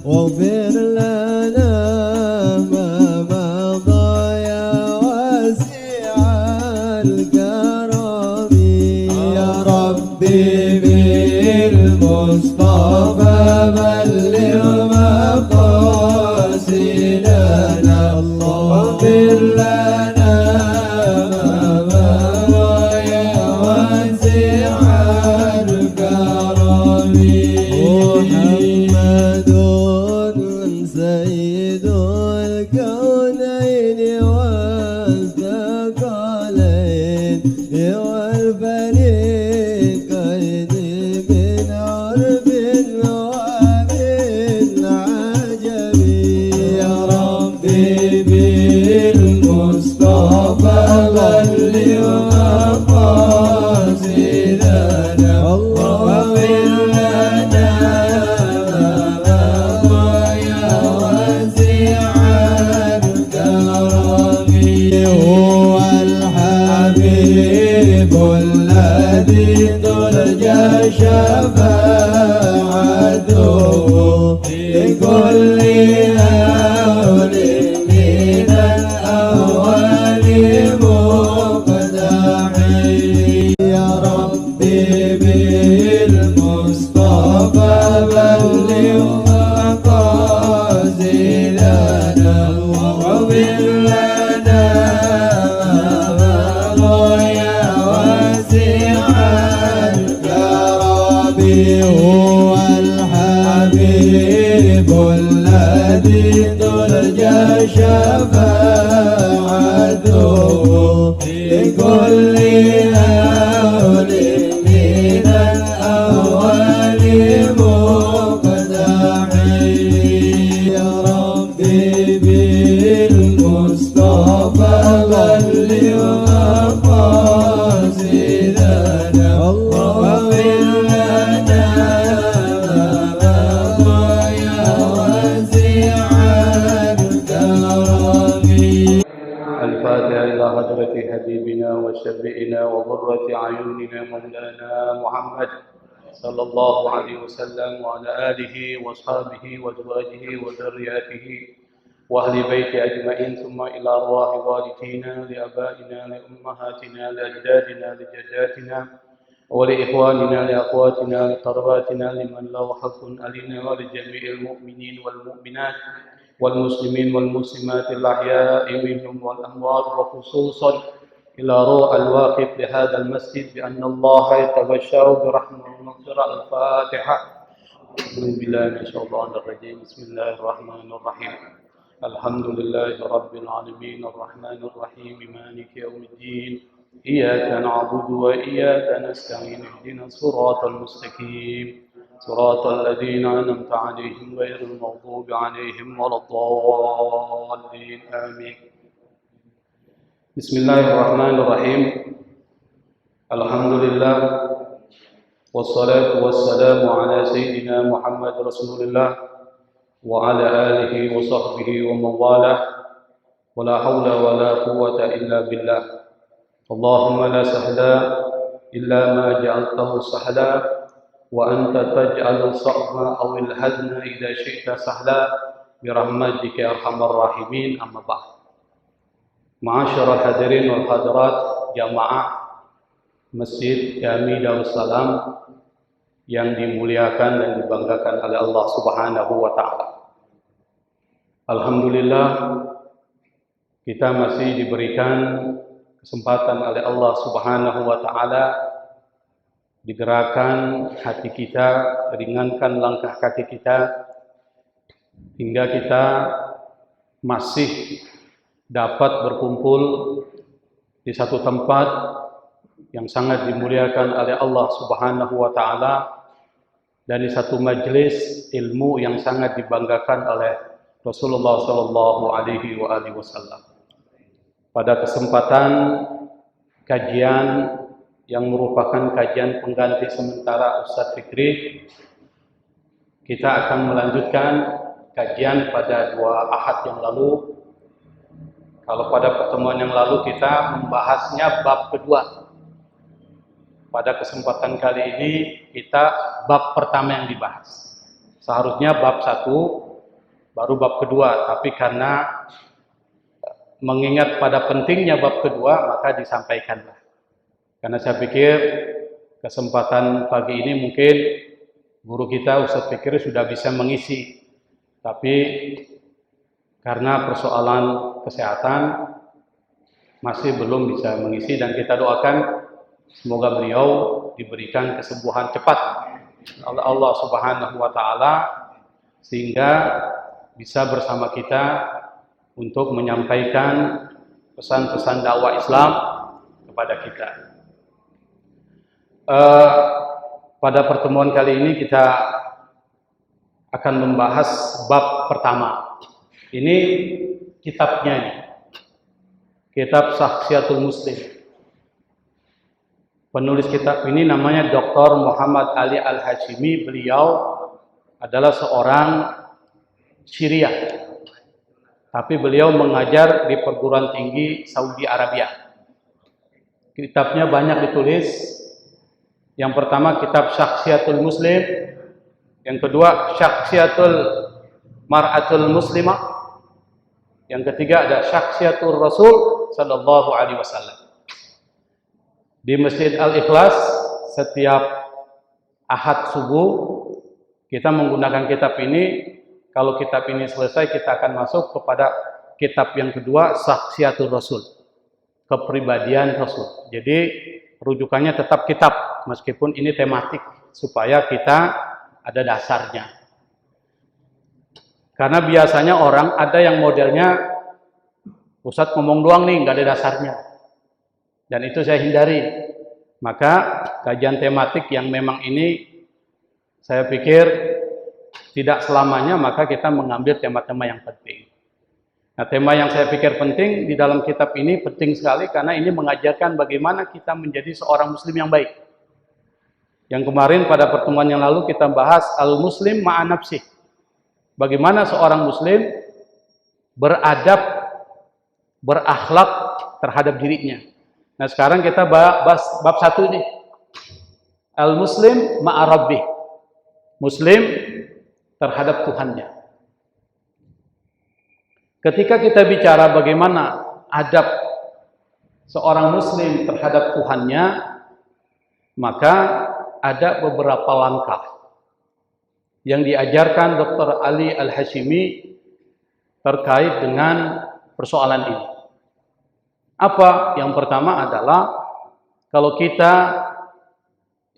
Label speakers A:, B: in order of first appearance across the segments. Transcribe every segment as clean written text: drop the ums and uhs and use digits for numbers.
A: واغفر لنا ما مضى يا واسع الكرم يا ربي بالمصطفى بلغ مقاصدنا واغفر لنا ما مضى يا واسع الكرم محمد سيد الكونين والثقلين والفريقين من عرب ومن عجم يا ربي بالمصطفى بلغ مقاصدنا واغفر لنا هو الحبيب الذي ترجى شفاعته لكل هول من الأهوال مقتحم يا ربي بالمصطفى بلغ مقاصدنا واغفر لنا هو الحبيب الذي ترجى شفاعته لكل هول من الأهوال مقتحم يا ربي بالمصطفى بلغ مقاصدنا واغفر لنا
B: الفاتحة إلى حضرة حبيبنا وشفيعنا وقرة أعيننا مولانا محمد صلى الله عليه وسلم وعلى آله وأصحابه وأزواجه وذرياته وأهل بيته أجمعين ثم إلى أرواح والدينا لآبائنا لأمهاتنا لأجدادنا لجداتنا ولإخواننا لأخواتنا لقرباتنا لمن له حق علينا ولجميع المؤمنين والمؤمنات والمسلمين والمسلمات الأحياء منهم والأموات وخصوصا إلى روح الواقف لهذا المسجد بأن الله يتبشر برحمة ومغفرة. الفاتحة. أعوذ بالله من الشيطان الرجيم. بسم الله الرحمن الرحيم. الحمد لله رب العالمين الرحمن الرحيم مالك يوم الدين إياك نعبد وإياك نستعين اهدنا الصراط المستقيم صراط الذين أنعمت عليهم غير المغضوب عليهم ولا الضالين آمين. بسم الله الرحمن الرحيم. الحمد لله والصلاة والسلام على سيدنا محمد رسول الله وعلى آله وصحبه ومن والاه ولا حول ولا قوة إلا بالله. اللهم لا سهل إلا ما جعلته سهلا وأنت تجعل الصعب أو الحزن إذا شئت سهلا برحمتك يا أرحم الراحمين. أما بعد. Ma'asyiral hadirin wal hadirat jamaah Masjid Jami Darussalam yang dimuliakan dan dibanggakan oleh Allah Subhanahu wa taala. Alhamdulillah kita masih diberikan kesempatan oleh Allah Subhanahu wa taala digerakkan hati kita, ringankan langkah kaki kita hingga kita masih dapat berkumpul di satu tempat yang sangat dimuliakan oleh Allah Subhanahu wa taala dan di satu majelis ilmu yang sangat dibanggakan oleh Rasulullah sallallahu alaihi wasallam. Pada kesempatan kajian yang merupakan kajian pengganti sementara Ustadz Fikri, kita akan melanjutkan kajian pada 2 Ahad yang lalu. Kalau pada pertemuan yang lalu kita membahasnya bab kedua. Pada kesempatan kali ini kita bab pertama yang dibahas. Seharusnya bab 1 baru bab kedua. Tapi karena mengingat pada pentingnya bab kedua, maka disampaikanlah. Karena saya pikir kesempatan pagi ini mungkin guru kita Ustaz Fikri sudah bisa mengisi, tapi karena persoalan kesehatan masih belum bisa mengisi, dan kita doakan semoga beliau diberikan kesembuhan cepat oleh Allah Subhanahu wa taala sehingga bisa bersama kita untuk menyampaikan pesan-pesan dakwah Islam kepada kita. Pada pertemuan kali ini kita akan membahas bab pertama. Ini kitabnya ini. Kitab Syakhsiyatul Muslim. Penulis kitab ini namanya Dr. Muhammad Ali Al-Hashimi. Beliau adalah seorang Syria. Tapi beliau mengajar di perguruan tinggi Saudi Arabia. Kitabnya banyak ditulis. Yang pertama kitab Syakhsiyatul Muslim, yang kedua Syakhsiyatul Mar'atul Muslimah, yang ketiga ada Syakhsiyatul Rasul sallallahu alaihi wasallam. Di Masjid Al-Ikhlas setiap Ahad subuh kita menggunakan kitab ini. Kalau kitab ini selesai, kita akan masuk kepada kitab yang kedua, Syakhsiyatul Rasul, kepribadian Rasul. Jadi rujukannya tetap kitab, meskipun ini tematik, supaya kita ada dasarnya. Karena biasanya orang ada yang modelnya, Ustadz ngomong doang nih, nggak ada dasarnya. Dan itu saya hindari. Maka kajian tematik yang memang ini, saya pikir tidak selamanya, maka kita mengambil tema-tema yang penting. Nah, tema yang saya pikir penting di dalam kitab ini penting sekali karena ini mengajarkan bagaimana kita menjadi seorang muslim yang baik. Yang kemarin pada pertemuan yang lalu kita bahas al-muslim ma'a nafsih. Bagaimana seorang muslim beradab, berakhlak terhadap dirinya. Nah, sekarang kita bahas bab 1 ini. Al-muslim ma'a rabbih. Muslim terhadap Tuhannya. Ketika kita bicara bagaimana adab seorang muslim terhadap Tuhannya, maka ada beberapa langkah yang diajarkan Dr. Ali Al-Hashimi terkait dengan persoalan ini. Apa? Yang pertama adalah kalau kita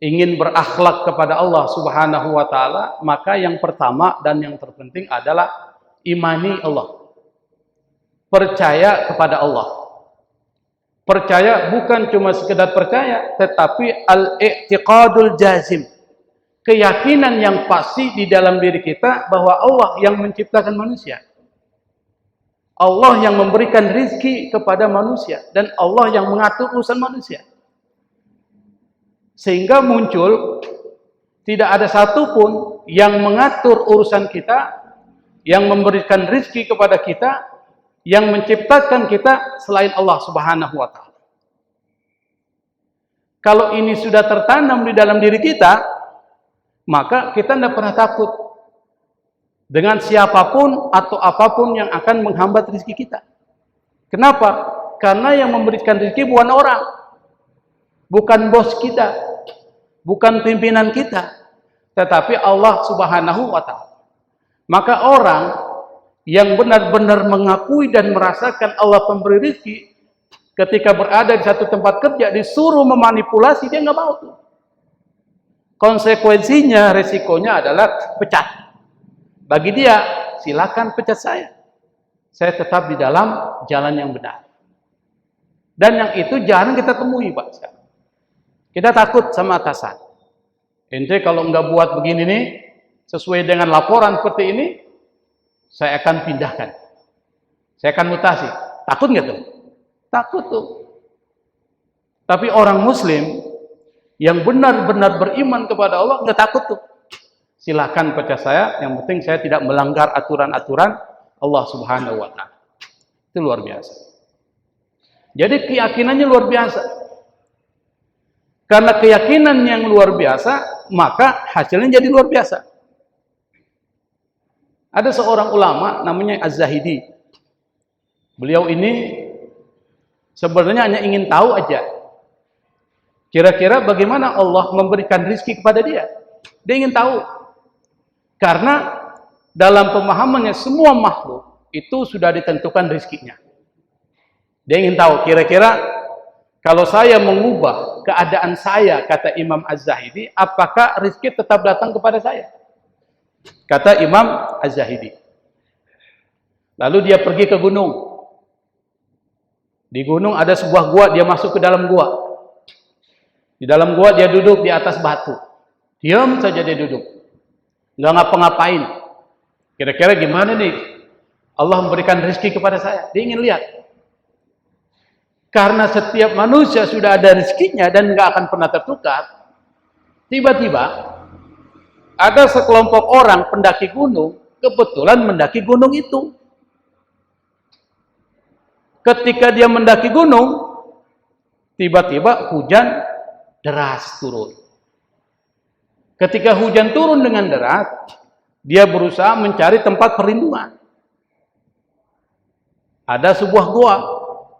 B: ingin berakhlak kepada Allah Subhanahu wa taala, maka yang pertama dan yang terpenting adalah imani Allah. Percaya kepada Allah. Percaya bukan cuma sekedar percaya, tetapi al-i'tiqadul jazim. Keyakinan yang pasti di dalam diri kita bahwa Allah yang menciptakan manusia. Allah yang memberikan rizki kepada manusia. Dan Allah yang mengatur urusan manusia. Sehingga muncul tidak ada satupun yang mengatur urusan kita, yang memberikan rizki kepada kita, yang menciptakan kita selain Allah Subhanahu wa taala. Kalau ini sudah tertanam di dalam diri kita, maka kita tidak pernah takut dengan siapapun atau apapun yang akan menghambat rezeki kita. Kenapa? Karena yang memberikan rezeki bukan orang, bukan bos kita, bukan pimpinan kita, tetapi Allah Subhanahu wa taala. Maka orang yang benar-benar mengakui dan merasakan Allah pemberi rezeki, ketika berada di satu tempat kerja disuruh memanipulasi, dia nggak mau tuh. Konsekuensinya, resikonya adalah pecat. Bagi dia, silakan pecat saya. Saya tetap di dalam jalan yang benar. Dan yang itu jarang kita temui, Pak. Kita takut sama atasan. Ente kalau nggak buat begini nih, sesuai dengan laporan seperti ini, saya akan pindahkan. Saya akan mutasi. Takut nggak tuh? Takut tuh. Tapi orang muslim yang benar-benar beriman kepada Allah nggak takut tuh. Silakan pecat saya, yang penting saya tidak melanggar aturan-aturan Allah Subhanahu wa taala. Itu luar biasa. Jadi keyakinannya luar biasa. Karena keyakinan yang luar biasa, maka hasilnya jadi luar biasa. Ada seorang ulama namanya Az-Zahidi. Beliau ini sebenarnya hanya ingin tahu aja, kira-kira bagaimana Allah memberikan rizki kepada dia. Dia ingin tahu. Karena dalam pemahamannya semua makhluk itu sudah ditentukan rizkinya. Dia ingin tahu, kira-kira kalau saya mengubah keadaan saya, kata Imam Az-Zahidi, apakah rizki tetap datang kepada saya? Kata Imam Az-Zahidi. Lalu dia pergi ke gunung. Di gunung ada sebuah gua, dia masuk ke dalam gua. Di dalam gua dia duduk di atas batu. Diam saja dia duduk. Nggak ngapa-ngapain. Kira-kira gimana nih Allah memberikan rezeki kepada saya? Dia ingin lihat. Karena setiap manusia sudah ada rezekinya dan nggak akan pernah tertukar. Tiba-tiba ada sekelompok orang pendaki gunung kebetulan mendaki gunung itu. Ketika dia mendaki gunung, tiba-tiba hujan deras turun. Ketika hujan turun dengan deras, dia berusaha mencari tempat perlindungan. Ada sebuah gua,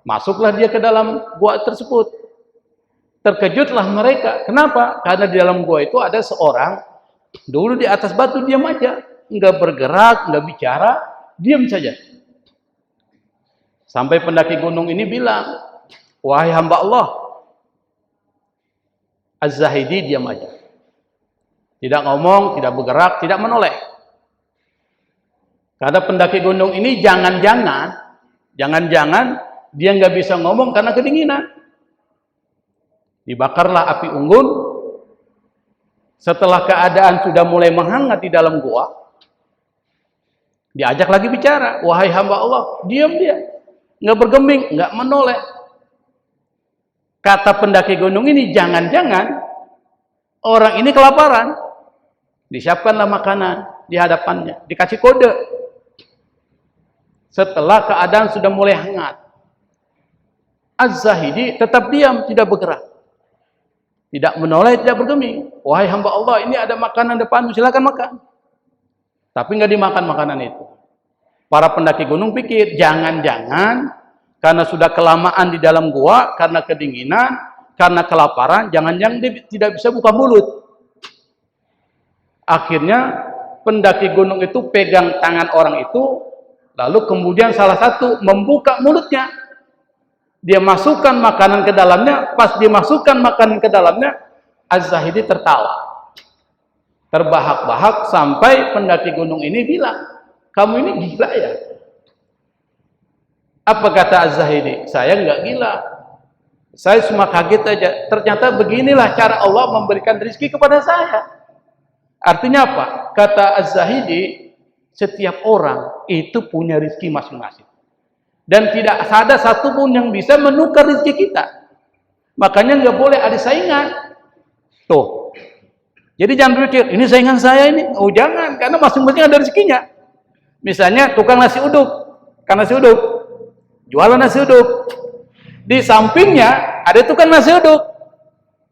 B: masuklah dia ke dalam gua tersebut. Terkejutlah mereka. Kenapa? Karena di dalam gua itu ada seorang, dulu di atas batu diam aja, nggak bergerak, nggak bicara, diam saja. Sampai pendaki gunung ini bilang, wahai hamba Allah, Az-Zahidi diam aja. Tidak ngomong, tidak bergerak, tidak menoleh. Karena pendaki gunung ini jangan-jangan dia nggak bisa ngomong karena kedinginan. Dibakarlah api unggun. Setelah keadaan sudah mulai menghangat di dalam gua, diajak lagi bicara, wahai hamba Allah, diam dia. Nggak bergeming, nggak menoleh. Kata pendaki gunung ini, jangan-jangan orang ini kelaparan. Disiapkanlah makanan di hadapannya, dikasih kode. Setelah keadaan sudah mulai hangat, Az-Zahidi tetap diam, tidak bergerak, tidak menoleh, tidak bergeming. Wahai hamba Allah, ini ada makanan depanmu, silakan makan. Tapi nggak dimakan makanan itu. Para pendaki gunung pikir, jangan-jangan karena sudah kelamaan di dalam gua, karena kedinginan, karena kelaparan, jangan-jangan dia tidak bisa buka mulut. Akhirnya pendaki gunung itu pegang tangan orang itu, lalu kemudian salah satu membuka mulutnya. Dia masukkan makanan ke dalamnya, pas dimasukkan makanan ke dalamnya, Az-Zahidi tertawa. Terbahak-bahak sampai pendaki gunung ini bilang, kamu ini gila ya? Apa kata Az-Zahidi? Saya nggak gila. Saya cuma kaget aja. Ternyata beginilah cara Allah memberikan rezeki kepada saya. Artinya apa? Kata Az-Zahidi, setiap orang itu punya rezeki masing-masing. Dan tidak ada satupun yang bisa menukar rezeki kita. Makanya nggak boleh ada saingan. Tuh. Jadi jangan berpikir, ini saingan saya ini. Oh jangan, karena masing-masing ada rezekinya. Misalnya tukang nasi uduk, jualan nasi uduk. Di sampingnya ada tukang nasi uduk.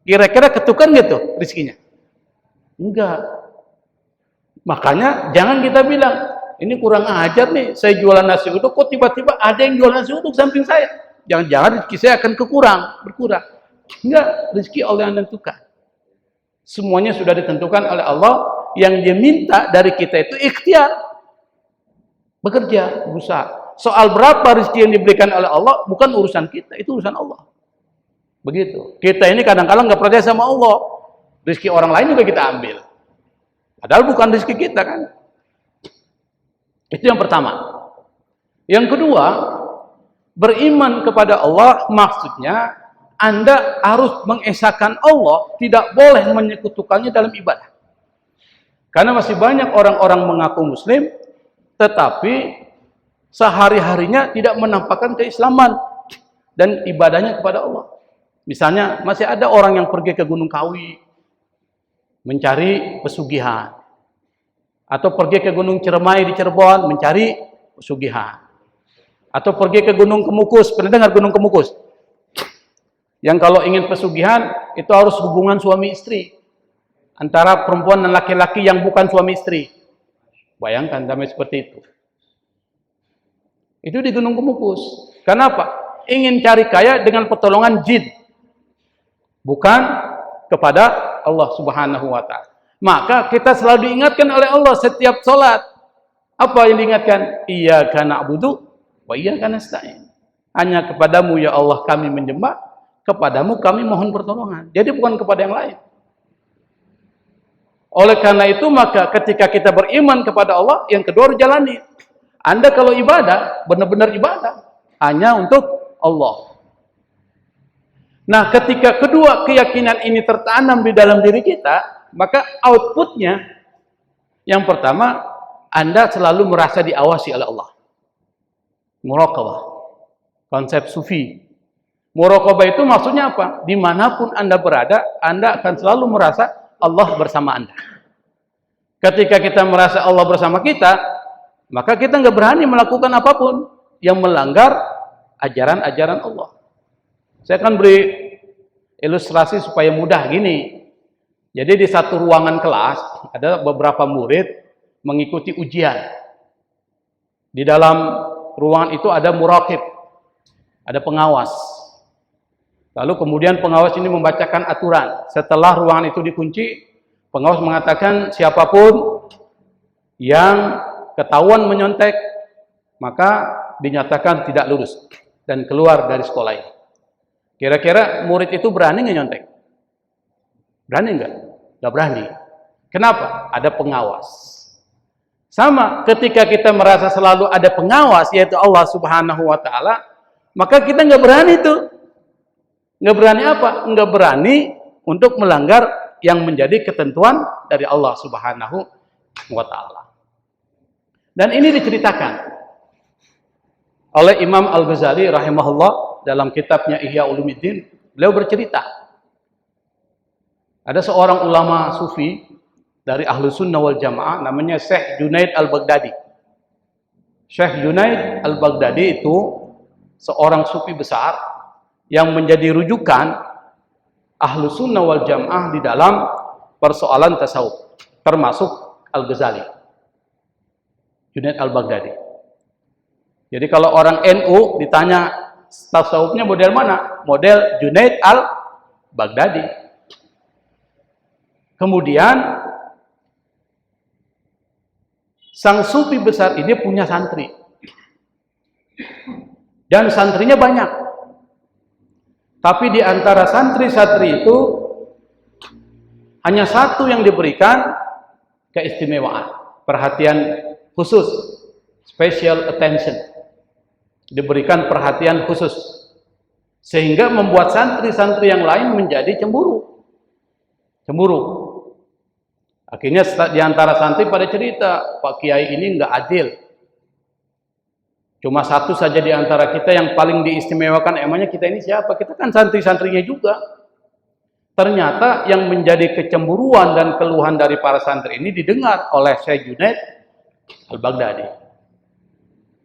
B: Kira-kira ketukan gitu rezekinya? Enggak. Makanya jangan kita bilang, ini kurang ajar nih, saya jualan nasi uduk, kok tiba-tiba ada yang jualan nasi uduk samping saya? Jangan-jangan rezeki saya akan berkurang. Enggak, rezeki Allah yang tentukan. Semuanya sudah ditentukan oleh Allah. Yang dia minta dari kita itu ikhtiar. Bekerja, berusaha. Soal berapa rezeki yang diberikan oleh Allah bukan urusan kita, itu urusan Allah. Begitu. Kita ini kadang-kadang nggak percaya sama Allah. Rezeki orang lain juga kita ambil. Padahal bukan rezeki kita kan. Itu yang pertama. Yang kedua, beriman kepada Allah maksudnya Anda harus mengesahkan Allah, tidak boleh menyekutukannya dalam ibadah. Karena masih banyak orang-orang mengaku muslim tetapi sehari-harinya tidak menampakkan keislaman dan ibadahnya kepada Allah. Misalnya masih ada orang yang pergi ke Gunung Kawi mencari pesugihan, atau pergi ke Gunung Ciremai di Cirebon mencari pesugihan, atau pergi ke Gunung Kemukus. Pernah dengar Gunung Kemukus? Yang kalau ingin pesugihan itu harus hubungan suami istri antara perempuan dan laki-laki yang bukan suami istri. Bayangkan damai seperti itu. Itu di Gunung Kemukus. Kenapa? Ingin cari kaya dengan pertolongan jin. Bukan kepada Allah Subhanahu wa Ta'ala. Maka kita selalu diingatkan oleh Allah setiap sholat. Apa yang diingatkan? Iyyaka na'budu wa iyyaka nasta'in. Hanya kepadamu ya Allah kami menyembah, kepadamu kami mohon pertolongan. Jadi bukan kepada yang lain. Oleh karena itu maka ketika kita beriman kepada Allah, yang kedua harus jalani. Anda kalau ibadah, benar-benar ibadah, hanya untuk Allah. Nah, ketika kedua keyakinan ini tertanam di dalam diri kita, maka outputnya, yang pertama, Anda selalu merasa diawasi oleh Allah. Muraqabah. Konsep sufi. Muraqabah itu maksudnya apa? Dimanapun Anda berada, Anda akan selalu merasa Allah bersama Anda. Ketika kita merasa Allah bersama kita, maka kita nggak berani melakukan apapun yang melanggar ajaran-ajaran Allah. Saya akan beri ilustrasi supaya mudah gini. Jadi di satu ruangan kelas, ada beberapa murid mengikuti ujian. Di dalam ruangan itu ada muraqib, ada pengawas. Lalu kemudian pengawas ini membacakan aturan. Setelah ruangan itu dikunci, pengawas mengatakan siapapun yang ketahuan menyontek, maka dinyatakan tidak lulus dan keluar dari sekolah ini. Kira-kira murid itu berani nggak nyontek? Berani nggak? Nggak berani. Kenapa? Ada pengawas. Sama ketika kita merasa selalu ada pengawas, yaitu Allah Subhanahu wa Ta'ala, maka kita nggak berani tuh. Nggak berani apa? Nggak berani untuk melanggar yang menjadi ketentuan dari Allah Subhanahu wa Ta'ala. Dan ini diceritakan oleh Imam Al-Ghazali rahimahullah dalam kitabnya Ihya Ulumuddin. Beliau bercerita, ada seorang ulama sufi dari Ahlus Sunnah wal Jamaah, namanya Syekh Junaid Al-Baghdadi. Syekh Junaid Al-Baghdadi itu seorang sufi besar yang menjadi rujukan Ahlus Sunnah wal Jamaah di dalam persoalan tasawuf, termasuk Al-Ghazali. Junaid Al-Baghdadi. Jadi kalau orang NU ditanya tasawufnya model mana? Model Junaid Al-Baghdadi. Kemudian sang sufi besar ini punya santri. Dan santrinya banyak. Tapi di antara santri-santri itu hanya satu yang diberikan keistimewaan, perhatian khusus, special attention, diberikan perhatian khusus, sehingga membuat santri-santri yang lain menjadi cemburu. Akhirnya di antara santri pada cerita, Pak Kiai ini nggak adil. Cuma satu saja di antara kita yang paling diistimewakan, emangnya kita ini siapa? Kita kan santri-santrinya juga. Ternyata yang menjadi kecemburuan dan keluhan dari para santri ini didengar oleh Syekh Junaid Al-Baghdadi.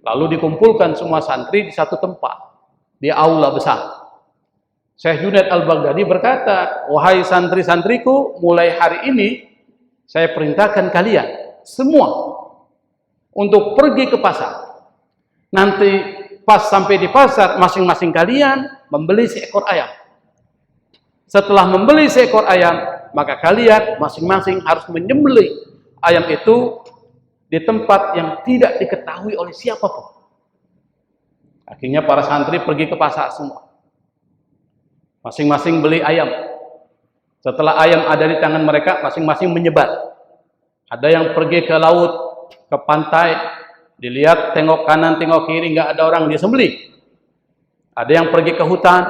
B: Lalu dikumpulkan semua santri di satu tempat, di aula besar. Syekh Junaid Al-Baghdadi berkata, wahai santri-santriku, mulai hari ini saya perintahkan kalian semua untuk pergi ke pasar. Nanti pas sampai di pasar, masing-masing kalian membeli seekor ayam. Setelah membeli seekor ayam, maka kalian masing-masing harus menyembelih ayam itu di tempat yang tidak diketahui oleh siapapun. Akhirnya para santri pergi ke pasar semua. Masing-masing beli ayam. Setelah ayam ada di tangan mereka, masing-masing menyebar. Ada yang pergi ke laut, ke pantai, dilihat tengok kanan, tengok kiri, nggak ada orang, dia sembelih. Ada yang pergi ke hutan,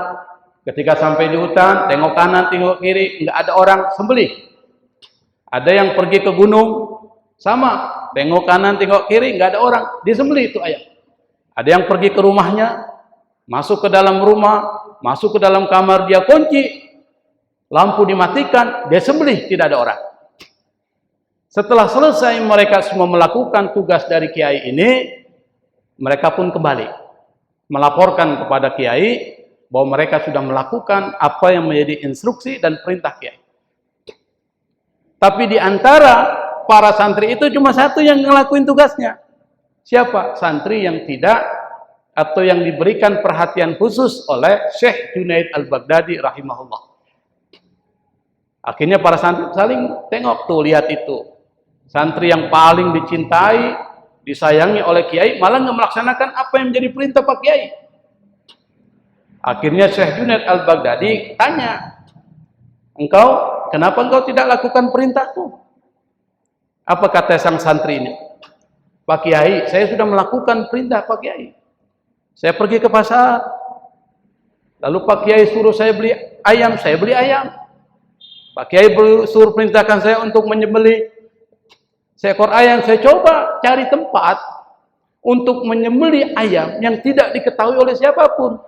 B: ketika sampai di hutan, tengok kanan, tengok kiri, nggak ada orang, sembelih. Ada yang pergi ke gunung, sama, tengok kanan, tengok kiri, nggak ada orang, disembelih itu ayam. Ada yang pergi ke rumahnya, masuk ke dalam rumah, masuk ke dalam kamar, dia kunci, lampu dimatikan, dia sembelih, tidak ada orang. Setelah selesai mereka semua melakukan tugas dari kiai ini, mereka pun kembali melaporkan kepada kiai bahwa mereka sudah melakukan apa yang menjadi instruksi dan perintah kiai. Tapi di antara para santri itu cuma satu yang ngelakuin tugasnya. Siapa? Santri yang tidak atau yang diberikan perhatian khusus oleh Syekh Junaid Al-Baghdadi rahimahullah. Akhirnya para santri saling tengok tuh, lihat itu. Santri yang paling dicintai, disayangi oleh kiai malah nggak melaksanakan apa yang menjadi perintah Pak Kiai. Akhirnya Syekh Junaid Al-Baghdadi tanya, kenapa engkau tidak lakukan perintahku? Apa kata sang santri ini? Pak Kiai, saya sudah melakukan perintah Pak Kiai. Saya pergi ke pasar, lalu Pak Kiai suruh saya beli ayam, saya beli ayam. Pak Kiai suruh perintahkan saya untuk menyembelih seekor ayam, saya coba cari tempat untuk menyembelih ayam yang tidak diketahui oleh siapapun.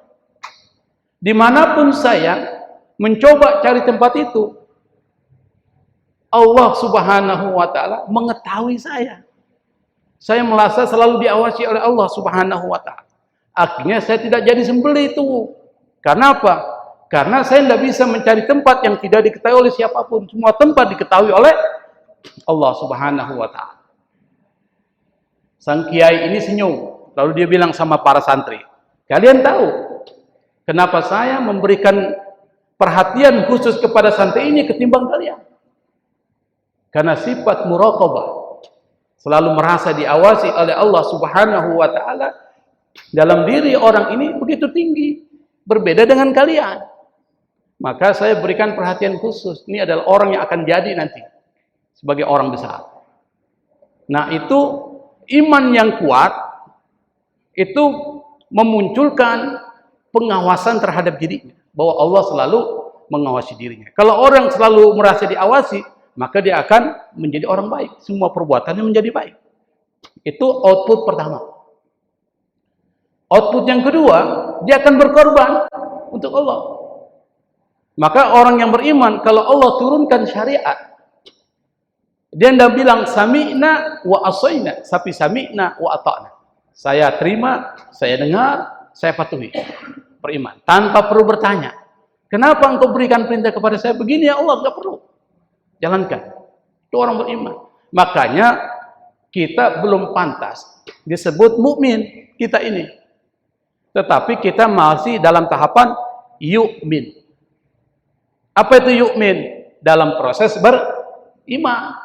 B: Dimanapun saya mencoba cari tempat itu, Allah Subhanahu wa Ta'ala mengetahui saya. Saya merasa selalu diawasi oleh Allah Subhanahu wa Ta'ala. Akhirnya saya tidak jadi sembelih itu. Karena apa? Karena saya tidak bisa mencari tempat yang tidak diketahui oleh siapapun. Semua tempat diketahui oleh Allah Subhanahu wa Ta'ala. Sang kiai ini senyum. Lalu dia bilang sama para santri, kalian tahu kenapa saya memberikan perhatian khusus kepada santri ini ketimbang kalian? Karena sifat muraqabah, selalu merasa diawasi oleh Allah Subhanahu wa Ta'ala, dalam diri orang ini begitu tinggi, berbeda dengan kalian. Maka saya berikan perhatian khusus. Ini adalah orang yang akan jadi nanti sebagai orang besar. Nah, itu iman yang kuat itu memunculkan pengawasan terhadap dirinya, bahwa Allah selalu mengawasi dirinya. Kalau orang selalu merasa diawasi, maka dia akan menjadi orang baik. Semua perbuatannya menjadi baik. Itu output pertama. Output yang kedua, dia akan berkorban untuk Allah. Maka orang yang beriman, kalau Allah turunkan syariat, dia tidak bilang sami'na wa asaina, tapi sami'na wa ata'na. Saya terima, saya dengar, saya patuhi. Beriman tanpa perlu bertanya, kenapa engkau berikan perintah kepada saya begini ya Allah? Enggak perlu. Jalankan. Itu orang beriman. Makanya kita belum pantas disebut mukmin kita ini. Tetapi kita masih dalam tahapan yu'min. Apa itu yu'min? Dalam proses beriman.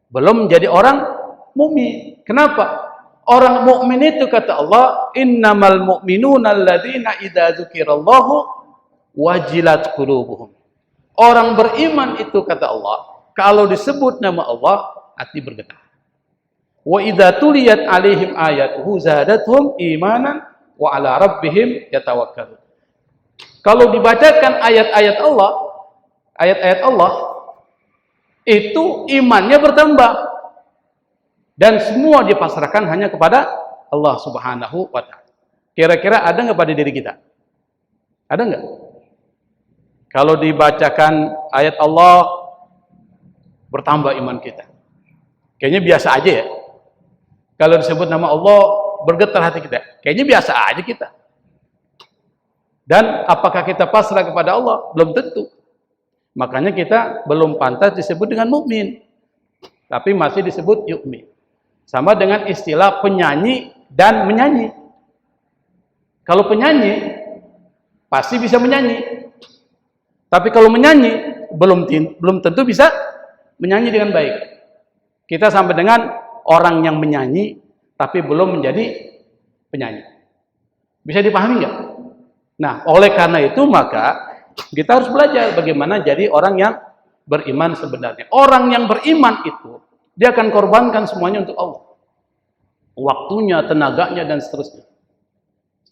B: Belum menjadi orang mukmin. Kenapa? Orang mukmin itu kata Allah, innamal mu'minuna alladzina idza dzukirallahu wajilat qulubuhum. Orang beriman itu kata Allah, kalau disebut nama Allah, hati bergetar. Wa idza tuliyat alaihim ayatuhu zadatuhum imanan wa ala rabbihim yatawakkalun. Kalau dibacakan ayat-ayat Allah, itu imannya bertambah. Dan semua dipasrahkan hanya kepada Allah Subhanahu wa Ta'ala. Kira-kira ada nggak pada diri kita? Ada nggak? Kalau dibacakan ayat Allah, bertambah iman kita. Kayaknya biasa aja ya. Kalau disebut nama Allah, bergetar hati kita. Kayaknya biasa aja kita. Dan apakah kita pasrah kepada Allah? Belum tentu. Makanya kita belum pantas disebut dengan mukmin, tapi masih disebut yu'min. Sama dengan istilah penyanyi dan menyanyi. Kalau penyanyi pasti bisa menyanyi, tapi kalau menyanyi belum tentu bisa menyanyi dengan baik. Kita sampai dengan orang yang menyanyi tapi belum menjadi penyanyi. Bisa dipahami nggak? Nah, oleh karena itu maka kita harus belajar bagaimana jadi orang yang beriman sebenarnya. Orang yang beriman itu, dia akan korbankan semuanya untuk Allah. Waktunya, tenaganya, dan seterusnya.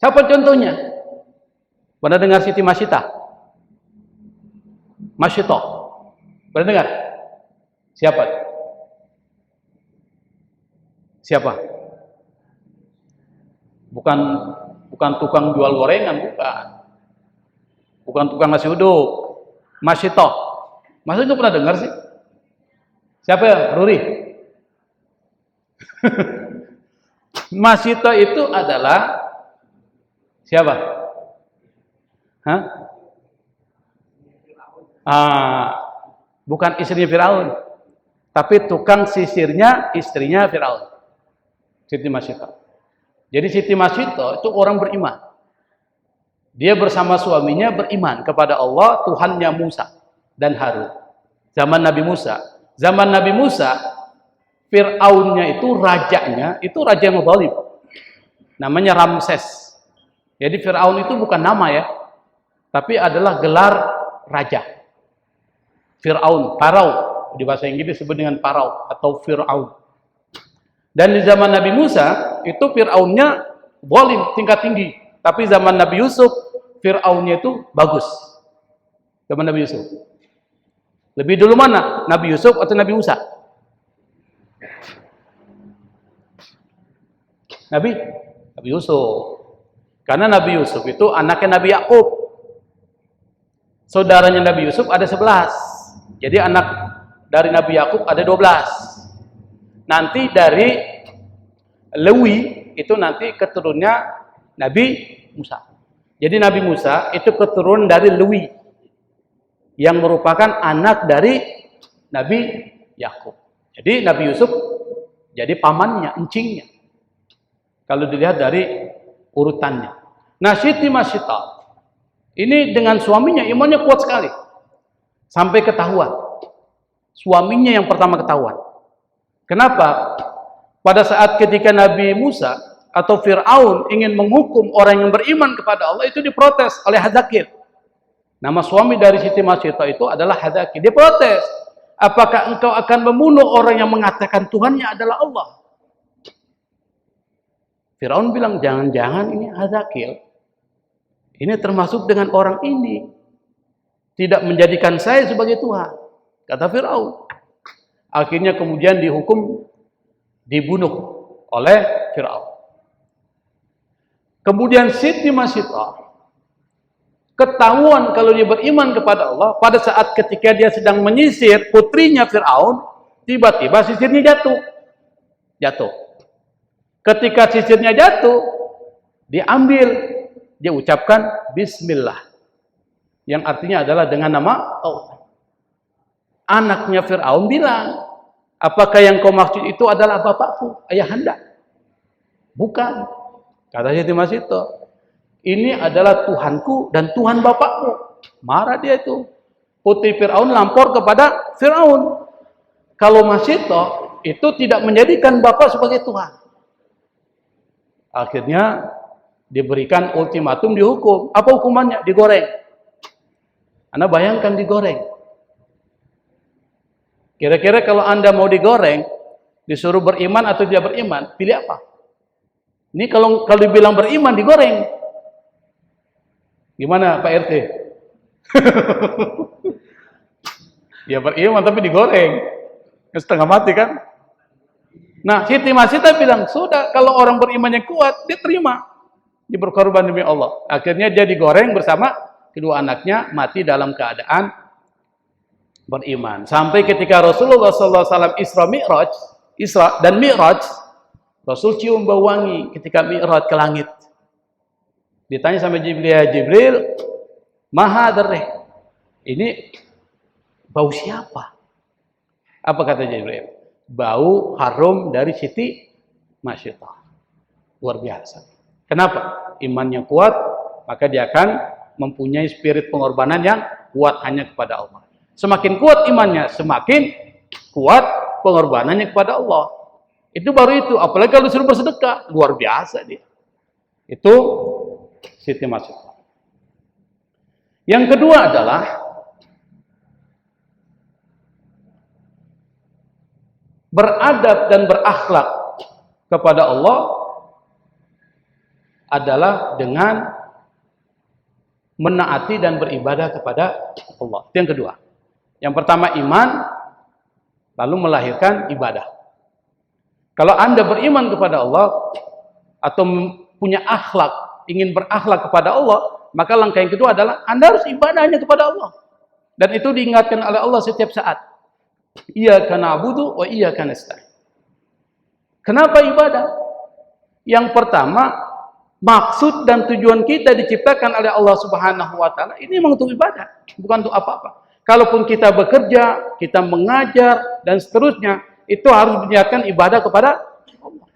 B: Siapa contohnya? Pernah dengar Siti Masyitah? Masyitah. Pernah dengar? Siapa? Siapa? Bukan tukang jual gorengan, bukan. Bukan tukang nasi uduk. Masyitah. Masa itu pernah dengar sih? Siapa ya? Ruri? Masyitah itu adalah siapa? Hah? Bukan istrinya Firaun. Tapi tukang sisirnya istrinya Fir'aun, Siti Masito. Jadi Siti Masito itu orang beriman. Dia bersama suaminya beriman kepada Allah, Tuhannya Musa dan Harun. Zaman Nabi Musa. Zaman Nabi Musa, Fir'aunnya itu rajanya, itu raja yang zalim. Namanya Ramses. Jadi Fir'aun itu bukan nama ya, tapi adalah gelar raja. Fir'aun, Parau. Di bahasa Inggris disebut dengan Parau atau Fir'aun. Dan di zaman Nabi Musa, itu Fir'aunnya zalim, tingkat tinggi. Tapi zaman Nabi Yusuf, Fir'aunnya itu bagus. Zaman Nabi Yusuf. Lebih dulu mana? Nabi Yusuf atau Nabi Musa? Nabi Yusuf. Karena Nabi Yusuf itu anaknya Nabi Yakub. Saudaranya Nabi Yusuf ada 11. Jadi anak dari Nabi Yakub ada 12. Nanti dari Lewi itu nanti keturunannya Nabi Musa. Jadi Nabi Musa itu keturunan dari Lewi yang merupakan anak dari Nabi Yakub. Jadi Nabi Yusuf jadi pamannya, encingnya. Kalau dilihat dari urutannya. Nah, Siti Masito ini dengan suaminya imannya kuat sekali. Sampai ketahuan. Suaminya yang pertama ketahuan. Kenapa? Pada saat ketika Nabi Musa atau Fir'aun ingin menghukum orang yang beriman kepada Allah, itu diprotes oleh Hadzakir. Nama suami dari Siti Masito itu adalah Hadzakir. Dia protes. Apakah engkau akan membunuh orang yang mengatakan Tuhannya adalah Allah? Fir'aun bilang, jangan-jangan ini Hadzakir. Ini termasuk dengan orang ini. Tidak menjadikan saya sebagai Tuhan. Kata Fir'aun. Akhirnya kemudian dihukum, dibunuh oleh Fir'aun. Kemudian Siti Masito ketahuan kalau dia beriman kepada Allah, pada saat ketika dia sedang menyisir putrinya Fir'aun, tiba-tiba sisirnya jatuh. Ketika sisirnya jatuh, diambil, dia ucapkan Bismillah, yang artinya adalah dengan nama Allah. Anaknya Fir'aun bilang, apakah yang kau maksud itu adalah bapakku, ayahanda? Bukan. Kata Siti Masito, ini adalah Tuhanku dan Tuhan bapakmu. Marah dia itu. Putri Fir'aun lampor kepada Fir'aun. Kalau Masito itu tidak menjadikan bapak sebagai Tuhan. Akhirnya diberikan ultimatum, dihukum. Apa hukumannya? Digoreng. Anda bayangkan digoreng. Kira-kira kalau Anda mau digoreng, disuruh beriman atau tidak beriman, pilih apa? Ini kalau dibilang beriman, digoreng. Gimana Pak RT? Ya beriman tapi digoreng. Setengah mati kan? Nah, Siti Masito bilang, sudah, kalau orang berimannya kuat, dia terima. Dia berkorban demi Allah. Akhirnya dia digoreng bersama kedua anaknya, mati dalam keadaan beriman. Sampai ketika Rasulullah SAW Isra dan Mi'raj, Rasul cium bau wangi ketika Mi'raj ke langit. Ditanya sama Jibril, Maha dereh, ini bau siapa? Apa kata Jibril? Bau harum dari Siti Masito. Luar biasa. Kenapa? Imannya kuat, maka dia akan mempunyai spirit pengorbanan yang kuat hanya kepada Allah. Semakin kuat imannya, semakin kuat pengorbanannya kepada Allah. Itu baru itu. Apalagi kalau disuruh bersedekah, luar biasa dia. Itu Siti Masito. Yang kedua adalah beradab dan berakhlak kepada Allah adalah dengan menaati dan beribadah kepada Allah. Itu yang kedua. Yang pertama iman, lalu melahirkan ibadah. Kalau Anda beriman kepada Allah atau punya akhlak, ingin berakhlak kepada Allah, maka langkah yang kedua adalah Anda harus ibadahnya kepada Allah. Dan itu diingatkan oleh Allah setiap saat. Iyyaka na'budu wa iyyaka nasta'in. Kenapa ibadah? Yang pertama, maksud dan tujuan kita diciptakan oleh Allah Subhanahu wa taala ini memang untuk ibadah, bukan untuk apa-apa. Kalaupun kita bekerja, kita mengajar, dan seterusnya, itu harus diniatkan ibadah kepada Allah.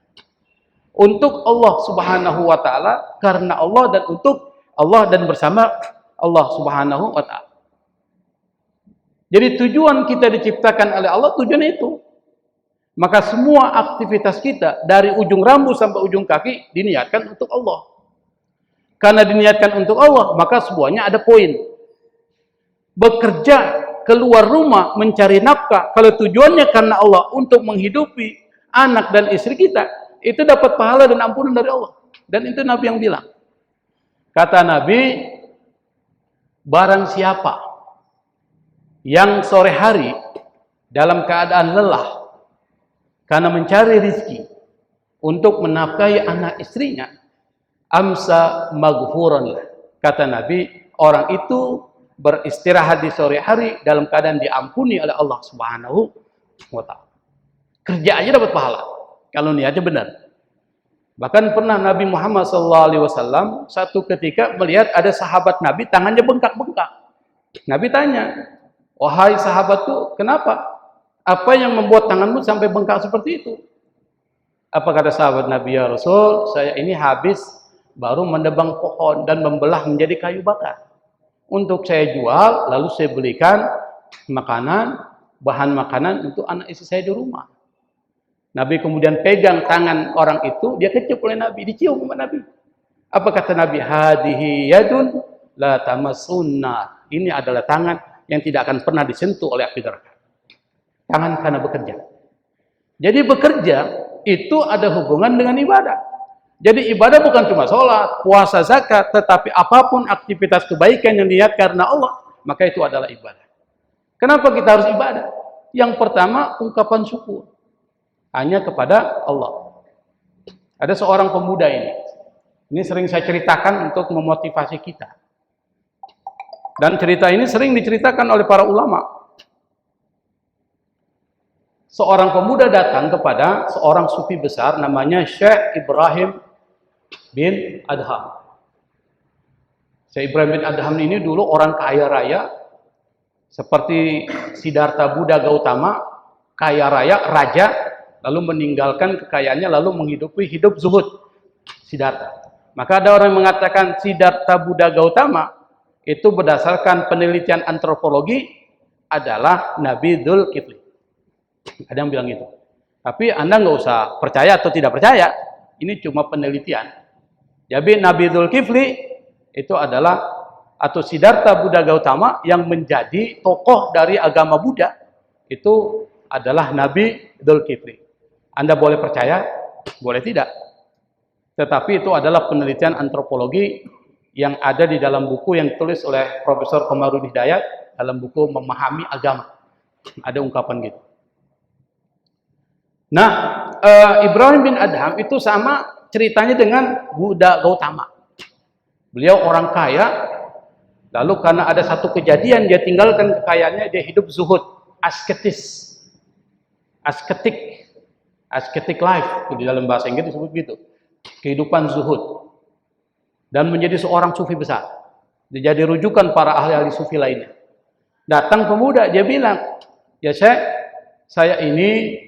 B: Untuk Allah Subhanahu wa Ta'ala, karena Allah dan untuk Allah dan bersama Allah Subhanahu wa Ta'ala. Jadi tujuan kita diciptakan oleh Allah, tujuannya itu. Maka semua aktivitas kita dari ujung rambut sampai ujung kaki diniatkan untuk Allah. Karena diniatkan untuk Allah, maka semuanya ada poin. Bekerja, keluar rumah, mencari nafkah, kalau tujuannya karena Allah untuk menghidupi anak dan istri kita, itu dapat pahala dan ampunan dari Allah. Dan itu Nabi yang bilang. Kata Nabi, barang siapa yang sore hari dalam keadaan lelah karena mencari rizki untuk menafkahi anak istrinya, amsa maghfuran lah. Kata Nabi, orang itu beristirahat di sore hari dalam keadaan diampuni oleh Allah Subhanahu wa Ta'ala. Kerja aja dapat pahala kalau niatnya benar. Bahkan pernah Nabi Muhammad SAW satu ketika melihat ada sahabat Nabi tangannya bengkak-bengkak. Nabi tanya, wahai sahabatku, kenapa? Apa yang membuat tanganmu sampai bengkak seperti itu? Apa kata sahabat Nabi, ya Rasul, saya ini habis baru mendebang pohon dan membelah menjadi kayu bakar. Untuk saya jual, lalu saya belikan makanan, bahan makanan untuk anak istri saya di rumah. Nabi kemudian pegang tangan orang itu, dia kecup oleh Nabi, dicium sama Nabi. Apa kata Nabi? Hadihi yadun la tamassunna. Ini adalah tangan yang tidak akan pernah disentuh oleh api neraka. Tangan karena bekerja. Jadi bekerja itu ada hubungan dengan ibadah. Jadi ibadah bukan cuma sholat, puasa, zakat, tetapi apapun aktivitas kebaikan yang dilihat karena Allah, maka itu adalah ibadah. Kenapa kita harus ibadah? Yang pertama, ungkapan syukur. Hanya kepada Allah. Ada seorang pemuda ini sering saya ceritakan untuk memotivasi kita. Dan cerita ini sering diceritakan oleh para ulama. Seorang pemuda datang kepada seorang sufi besar namanya Syekh Ibrahim bin Adham. Syekh Ibrahim bin Adham ini dulu orang kaya raya, seperti Siddhartha Buddha Gautama, kaya raya, raja, lalu meninggalkan kekayaannya, lalu menghidupi hidup zuhud, Siddhartha. Maka ada orang yang mengatakan Siddhartha Buddha Gautama itu berdasarkan penelitian antropologi adalah Nabi Dzulkifli. Ada yang bilang gitu. Tapi Anda nggak usah percaya atau tidak percaya. Ini cuma penelitian. Jadi Nabi Dzulkifli itu adalah atau Siddhartha Buddha Gautama yang menjadi tokoh dari agama Buddha itu adalah Nabi Dzulkifli. Anda boleh percaya, boleh tidak. Tetapi itu adalah penelitian antropologi yang ada di dalam buku yang ditulis oleh Profesor Komarudin Hidayat dalam buku Memahami Agama. Ada ungkapan gitu. Nah, Ibrahim bin Adham itu sama ceritanya dengan Buddha Gautama. Beliau orang kaya, lalu karena ada satu kejadian dia tinggalkan kekayaannya, dia hidup zuhud, asketis, asketik life, di dalam bahasa Inggris disebut gitu, kehidupan zuhud, dan menjadi seorang sufi besar. Dia jadi rujukan para ahli-ahli sufi lainnya. Datang pemuda, dia bilang, ya Syekh, saya ini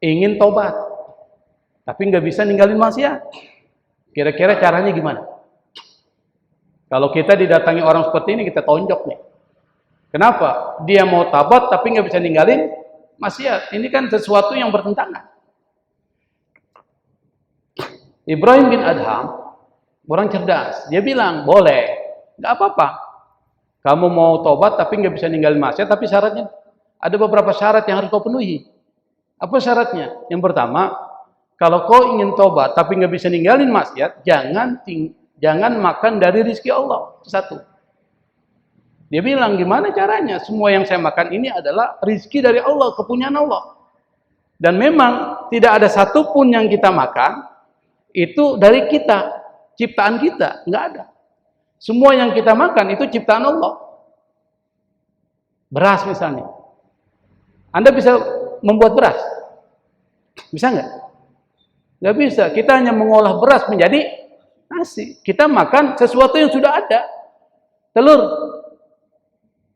B: ingin tobat, tapi nggak bisa ninggalin maksiat. Kira-kira caranya gimana? Kalau kita didatangi orang seperti ini, kita tonjok nih. Kenapa? Dia mau tobat tapi nggak bisa ninggalin maksiat. Ini kan sesuatu yang bertentangan. Ibrahim bin Adham, orang cerdas. Dia bilang, boleh, nggak apa-apa. Kamu mau tobat tapi nggak bisa ninggalin maksiat, tapi syaratnya ada beberapa syarat yang harus kau penuhi. Apa syaratnya? Yang pertama, kalau kau ingin tobat tapi nggak bisa ninggalin maksiat, jangan makan dari rezeki Allah. Satu. Dia bilang, gimana caranya? Semua yang saya makan ini adalah rezeki dari Allah, kepunyaan Allah. Dan memang tidak ada satupun yang kita makan itu dari kita, ciptaan kita, nggak ada. Semua yang kita makan itu ciptaan Allah. Beras misalnya. Anda bisa membuat beras? Bisa nggak? Nggak bisa. Kita hanya mengolah beras menjadi nasi. Kita makan sesuatu yang sudah ada. Telur.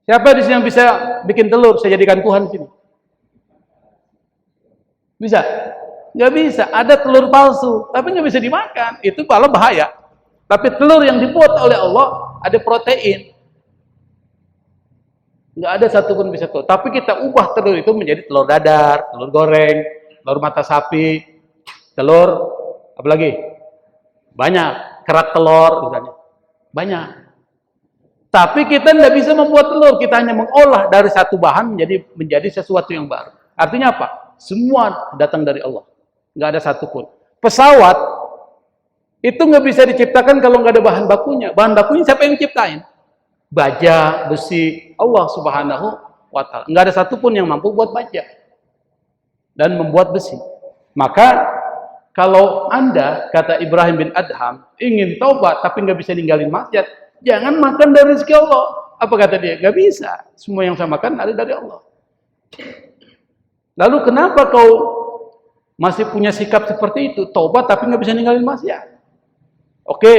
B: Siapa di sini yang bisa bikin telur saya jadikan Tuhan di sini? Bisa? Nggak bisa. Ada telur palsu, tapi nggak bisa dimakan. Itu malah bahaya. Tapi telur yang dibuat oleh Allah ada protein. Nggak ada satupun bisa telur. Tapi kita ubah telur itu menjadi telur dadar, telur goreng, telur mata sapi, telur apa lagi? Banyak. Kerak telur misalnya. Banyak. Tapi kita tidak bisa membuat telur, kita hanya mengolah dari satu bahan menjadi sesuatu yang baru. Artinya apa? Semua datang dari Allah. Nggak ada satupun. Pesawat itu nggak bisa diciptakan kalau nggak ada bahan bakunya. Bahan bakunya siapa yang ciptain? Baja, besi, Allah Subhanahu wa Ta'ala. Nggak ada satupun yang mampu buat baja dan membuat besi. Maka kalau Anda, kata Ibrahim bin Adham, ingin taubat tapi nggak bisa ninggalin maksiat, jangan makan dari rezeki Allah. Apa kata dia? Gak bisa. Semua yang saya makan ada dari Allah. Lalu kenapa kau masih punya sikap seperti itu? Taubat tapi nggak bisa ninggalin maksiat. Oke,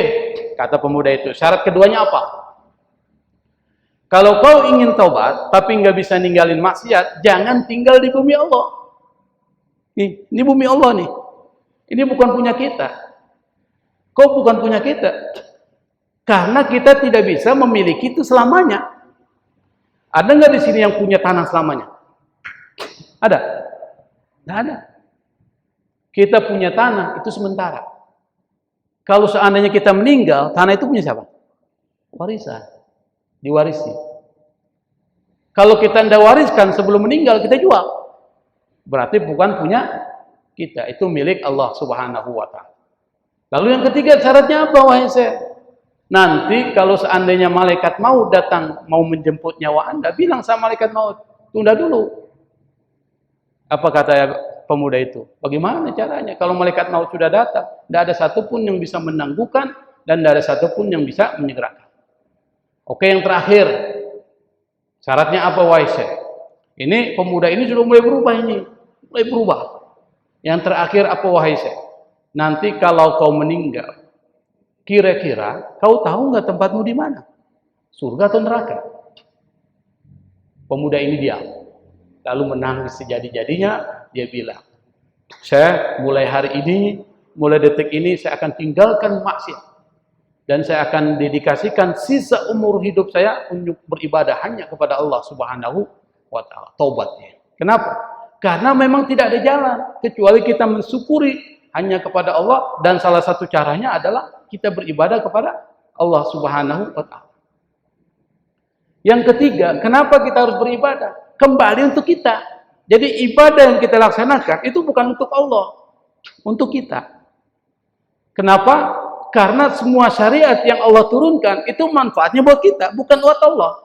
B: kata pemuda itu. Syarat keduanya apa? Kalau kau ingin taubat tapi nggak bisa ninggalin maksiat, jangan tinggal di bumi Allah. Ini bumi Allah nih. Ini bukan punya kita. Kau bukan punya kita. Karena kita tidak bisa memiliki itu selamanya. Ada nggak di sini yang punya tanah selamanya? Ada? Tidak ada. Kita punya tanah itu sementara. Kalau seandainya kita meninggal, tanah itu punya siapa? Warisan. Diwarisi. Kalau kita tidak wariskan sebelum meninggal, kita jual. Berarti bukan punya kita. Itu milik Allah Subhanahu wa Ta'ala. Lalu yang ketiga, syaratnya apa, wahai saya? Nanti kalau seandainya malaikat maut datang mau menjemput nyawa Anda, bilang sama malaikat maut, tunda dulu. Apa kata pemuda itu? Bagaimana caranya? Kalau malaikat maut sudah datang, tidak ada satupun yang bisa menangguhkan dan tidak ada satupun yang bisa menyegerakan. Oke, yang terakhir, syaratnya apa, wahai saya? Ini pemuda ini sudah mulai berubah ini, mulai berubah. Yang terakhir apa, wahai saya? Nanti kalau kau meninggal, kira-kira kau tahu nggak tempatmu di mana? Surga atau neraka? Pemuda ini diam. Lalu menangis sejadi-jadinya, dia bilang, saya mulai hari ini, mulai detik ini, saya akan tinggalkan maksiat. Dan saya akan dedikasikan sisa umur hidup saya untuk beribadah hanya kepada Allah Subhanahu wa Ta'ala. Taubatnya. Kenapa? Karena memang tidak ada jalan, kecuali kita mensyukuri hanya kepada Allah, dan salah satu caranya adalah kita beribadah kepada Allah Subhanahu wa Ta'ala. Yang ketiga, kenapa kita harus beribadah? Kembali untuk kita. Jadi ibadah yang kita laksanakan itu bukan untuk Allah, untuk kita. Kenapa? Karena semua syariat yang Allah turunkan itu manfaatnya buat kita, bukan buat Allah.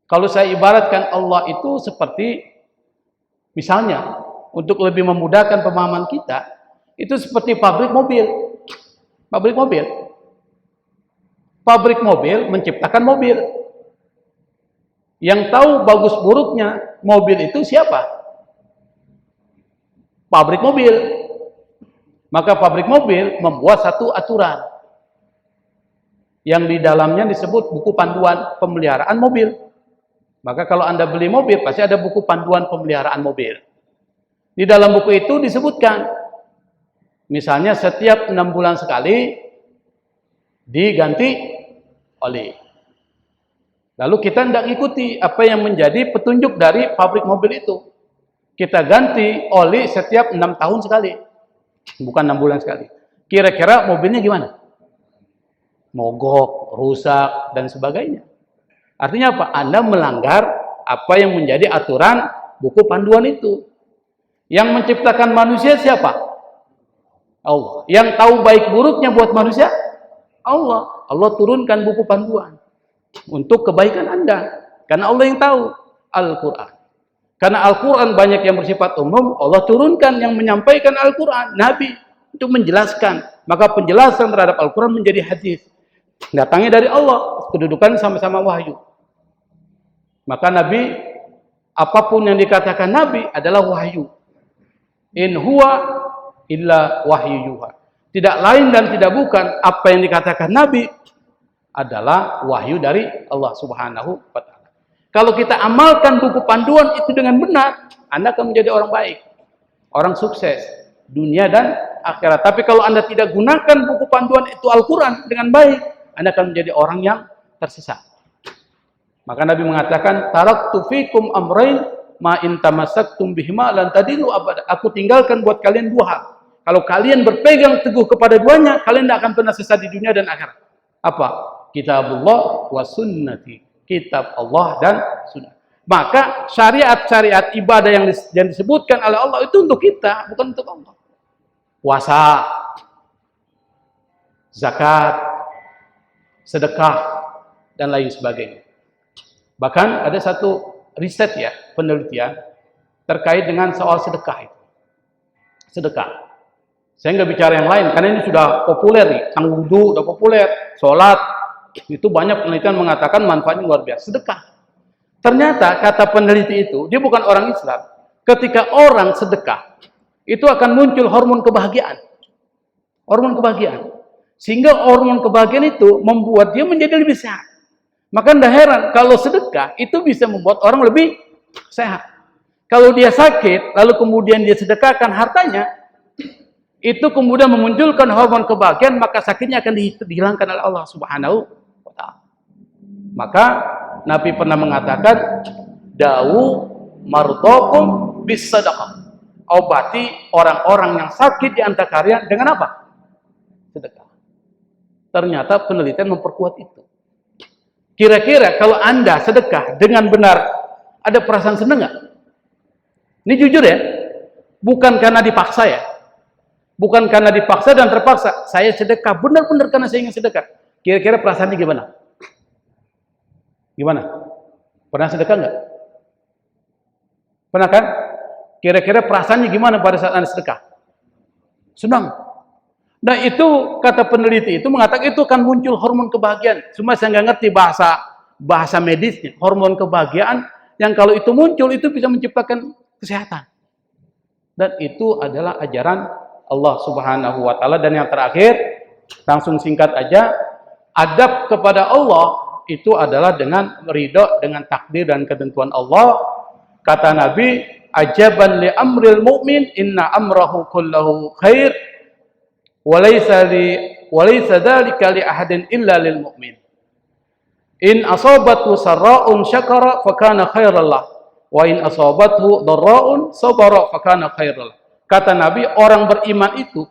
B: Kalau saya ibaratkan Allah itu seperti, misalnya, untuk lebih memudahkan pemahaman kita, itu seperti pabrik mobil. Pabrik mobil. Pabrik mobil menciptakan mobil. Yang tahu bagus buruknya mobil itu siapa? Pabrik mobil. Maka pabrik mobil membuat satu aturan. Yang di dalamnya disebut buku panduan pemeliharaan mobil. Maka kalau Anda beli mobil, pasti ada buku panduan pemeliharaan mobil. Di dalam buku itu disebutkan, misalnya setiap 6 bulan sekali diganti oli. Lalu kita tidak ikuti apa yang menjadi petunjuk dari pabrik mobil itu. Kita ganti oli setiap 6 tahun sekali, bukan 6 bulan sekali. Kira-kira mobilnya gimana? Mogok, rusak, dan sebagainya. Artinya apa? Anda melanggar apa yang menjadi aturan buku panduan itu. Yang menciptakan manusia siapa? Allah. Yang tahu baik buruknya buat manusia? Allah. Allah turunkan buku panduan untuk kebaikan Anda. Karena Allah yang tahu. Al-Quran. Karena Al-Quran banyak yang bersifat umum, Allah turunkan yang menyampaikan Al-Quran, Nabi, untuk menjelaskan. Maka penjelasan terhadap Al-Quran menjadi hadis. Datangnya dari Allah, kedudukan sama-sama wahyu. Maka Nabi, apapun yang dikatakan Nabi adalah wahyu. In huwa illa wahyu yuha. Tidak lain dan tidak bukan apa yang dikatakan Nabi adalah wahyu dari Allah Subhanahu wa taala. Kalau kita amalkan buku panduan itu dengan benar, Anda akan menjadi orang baik, orang sukses dunia dan akhirat. Tapi kalau Anda tidak gunakan buku panduan itu Al-Quran dengan baik, Anda akan menjadi orang yang tersesat. Maka Nabi mengatakan, taraktu fikum amrain ma in tamassaktum bihima lan tadillu abada. Aku tinggalkan buat kalian dua hal. Kalau kalian berpegang teguh kepada duanya, kalian tidak akan pernah sesat di dunia dan akhirat. Apa? Kitabullah wa sunnati. Kitab Allah dan sunnah. Maka syariat-syariat ibadah yang disebutkan oleh Allah itu untuk kita, bukan untuk Allah. Puasa, zakat, sedekah, dan lain sebagainya. Bahkan ada satu riset ya, penelitian terkait dengan soal sedekah itu. Sedekah. Saya nggak bicara yang lain, karena ini sudah populer nih. Sang wudu udah populer, sholat, itu banyak penelitian mengatakan manfaatnya luar biasa. Sedekah. Ternyata kata peneliti itu, dia bukan orang Islam. Ketika orang sedekah, itu akan muncul hormon kebahagiaan. Hormon kebahagiaan. Sehingga hormon kebahagiaan itu membuat dia menjadi lebih sehat. Maka tidak heran kalau sedekah itu bisa membuat orang lebih sehat. Kalau dia sakit, lalu kemudian dia sedekahkan hartanya, itu kemudian memunculkan hormon kebahagiaan, maka sakitnya akan dihilangkan oleh Allah Subhanahu wa taala. Maka Nabi pernah mengatakan, "Da'u mardokum bis sadaqah." Obati orang-orang yang sakit di antara kalian dengan apa? Sedekah. Ternyata penelitian memperkuat itu. Kira-kira kalau Anda sedekah dengan benar, ada perasaan senang nggak? Ini jujur ya, bukan karena dipaksa ya. Bukan karena dipaksa dan terpaksa. Saya sedekah, benar-benar karena saya ingin sedekah. Kira-kira perasaannya gimana? Gimana? Pernah sedekah nggak? Pernah kan? Kira-kira perasaannya gimana pada saat Anda sedekah? Senang. Nah itu kata peneliti itu mengatakan itu akan muncul hormon kebahagiaan. Cuma saya nggak ngerti bahasa medisnya. Hormon kebahagiaan yang kalau itu muncul itu bisa menciptakan kesehatan. Dan itu adalah ajaran Allah Subhanahu wa taala. Dan yang terakhir, langsung singkat aja, adab kepada Allah itu adalah dengan ridho dengan takdir dan ketentuan Allah. Kata Nabi, ajaban li amril mu'min inna amrahu kullahu khair wa laysa dzalika li ahadin illa lil mu'min. In asabathu sarra'un syakara fa kana khairan lah wa in asabathu dharra'un sabara fa kana khairan lah. Kata Nabi, orang beriman itu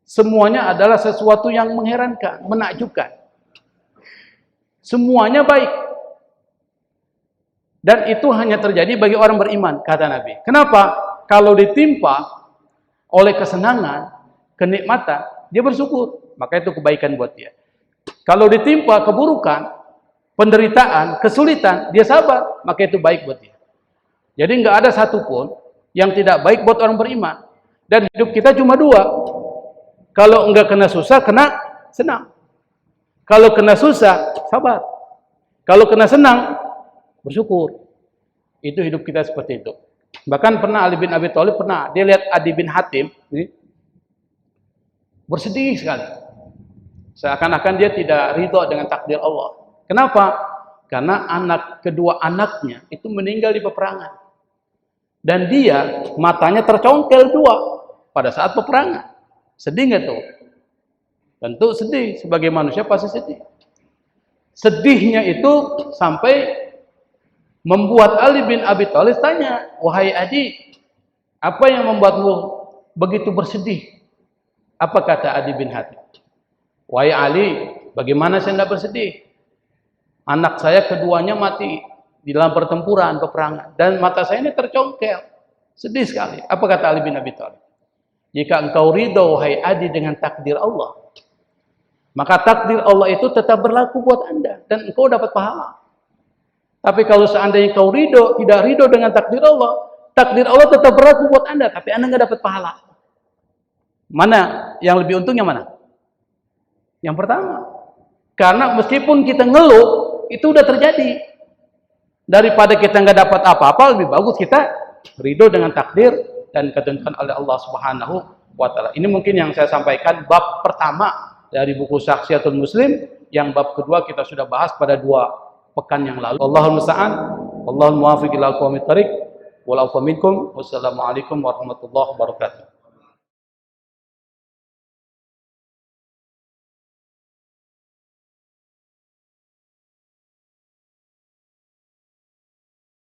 B: semuanya adalah sesuatu yang mengherankan, menakjubkan. Semuanya baik. Dan itu hanya terjadi bagi orang beriman, kata Nabi. Kenapa? Kalau ditimpa oleh kesenangan, kenikmatan, dia bersyukur. Maka itu kebaikan buat dia. Kalau ditimpa keburukan, penderitaan, kesulitan, dia sabar. Maka itu baik buat dia. Jadi nggak ada satupun yang tidak baik buat orang beriman. Dan hidup kita cuma dua. Kalau enggak kena susah, kena senang. Kalau kena susah, sabar. Kalau kena senang, bersyukur. Itu hidup kita seperti itu. Bahkan pernah Ali bin Abi Thalib dia lihat Adi bin Hatim, bersedih sekali. Seakan-akan dia tidak ridho dengan takdir Allah. Kenapa? Karena kedua anaknya itu meninggal di peperangan. Dan dia matanya tercongkel dua pada saat peperangan. Sedih nggak tuh? Tentu sedih. Sebagai manusia pasti sedih. Sedihnya itu sampai membuat Ali bin Abi Thalib tanya, wahai Adi, apa yang membuatmu begitu bersedih? Apa kata Adi bin Hatim? Wahai Ali, bagaimana saya tidak bersedih? Anak saya keduanya mati di dalam pertempuran, peperangan. Dan mata saya ini tercongkel. Sedih sekali. Apa kata Ali bin Abi Thalib? Jika engkau ridho, wahai Adi, dengan takdir Allah, maka takdir Allah itu tetap berlaku buat Anda. Dan engkau dapat pahala. Tapi kalau seandainya engkau ridho, tidak ridho dengan takdir Allah tetap berlaku buat Anda. Tapi Anda nggak dapat pahala. Mana yang lebih untungnya mana? Yang pertama. Karena meskipun kita ngeluh, itu udah terjadi. Daripada kita nggak dapat apa-apa, lebih bagus kita ridho dengan takdir dan ketentuan oleh Allah Subhanahu wa taala. Ini mungkin yang saya sampaikan bab pertama dari buku Syakhsiyatul Muslim Yang bab kedua kita sudah bahas pada 2 pekan yang lalu. Allahul musta'an, Allahul muwaffiq ila aqwamit thariq. Wal afu minkum. Wassalamualaikum warahmatullahi wabarakatuh.